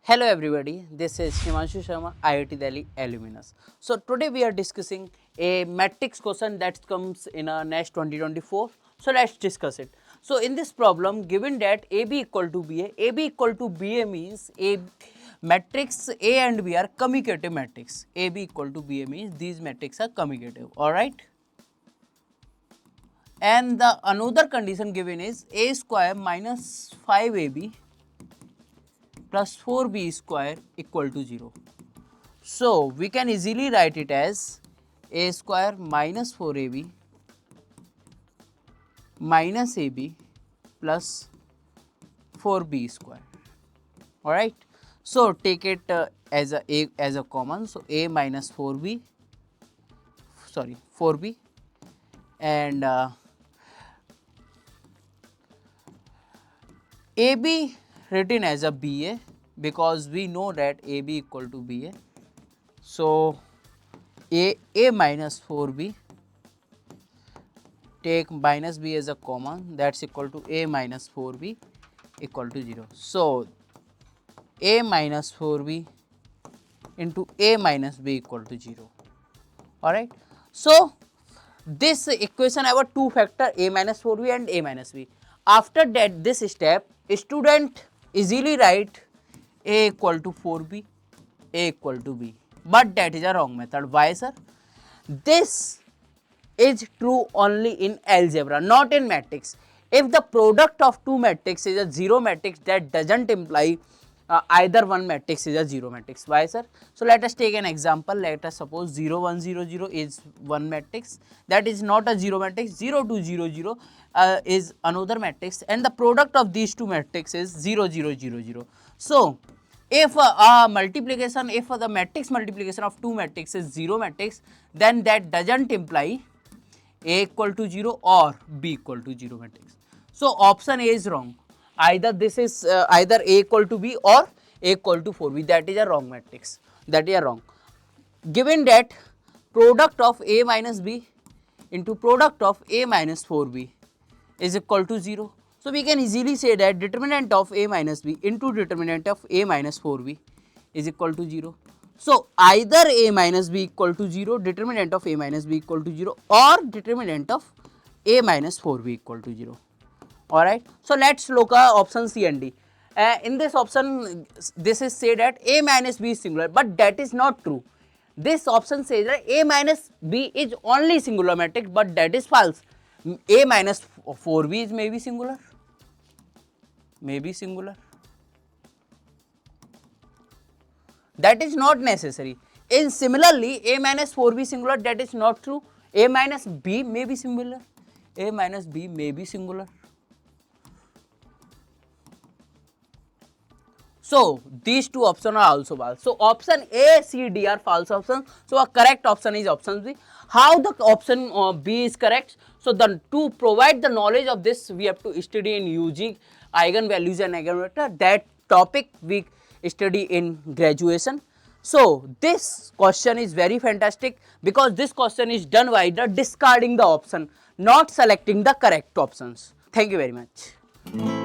Hello everybody, this is Himanshu Sharma, IIT Delhi Illuminous. So today we are discussing a matrix question that comes in a NEST 2024. So let's discuss it. So in this problem, given that AB equal to BA, AB equal to BA means a matrix A and B are commutative matrix. AB equal to BA means these matrices are commutative, alright. And the another condition given is A square minus 5AB plus 4b square equal to 0. So, we can easily write it as a square minus 4ab minus ab plus 4b square. Alright. So, take it as a common. So, a minus 4b, sorry 4b and AB written as a BA because we know that AB equal to BA. So, A minus 4B, take minus B as a common, that is equal to A minus 4B equal to 0. So, A minus 4B into A minus B equal to 0, alright. So, this equation have a two factor A minus 4B and A minus B. After that this step, student easily write A equal to 4B, A equal to B, but that is a wrong method. Why sir? This is true only in algebra, not in matrix. If the product of two matrix is a zero matrix, that doesn't imply either one matrix is a zero matrix. Why sir? So let us take an example. Let us suppose 0 1 0 0 is one matrix, that is not a zero matrix. 0 2 0 0 is another matrix, and the product of these two matrices is 0 0 0 0. So if multiplication, if the matrix multiplication of two matrices is zero matrix, then that doesn't imply A equal to 0 or B equal to 0 matrix. So option A is wrong. Either this is either A equal to B or A equal to 4B. That is a wrong matrix. That is a wrong. Given that product of A minus B into product of A minus 4B is equal to 0. So we can easily say that determinant of A minus B into determinant of A minus 4B is equal to 0. So either A minus B equal to 0, determinant of A minus B equal to 0, or determinant of A minus 4B equal to 0. Alright. So let's look at option C and D. In this option, this is say that A minus B is singular, but that is not true. This option says that A minus B is only singular matrix, but that is false. A minus 4B is maybe singular, maybe singular. That is not necessary. And similarly, A minus 4B singular, that is not true. A minus B may be singular. A minus B may be singular. So these two options are also false. So option A, C, D are false options. So a correct option is option B. How the option B is correct? So to provide the knowledge of this, we have to study in using eigenvalues and eigenvector. That topic we study in graduation. So this question is very fantastic because this question is done by the discarding the option, not selecting the correct options. Thank you very much.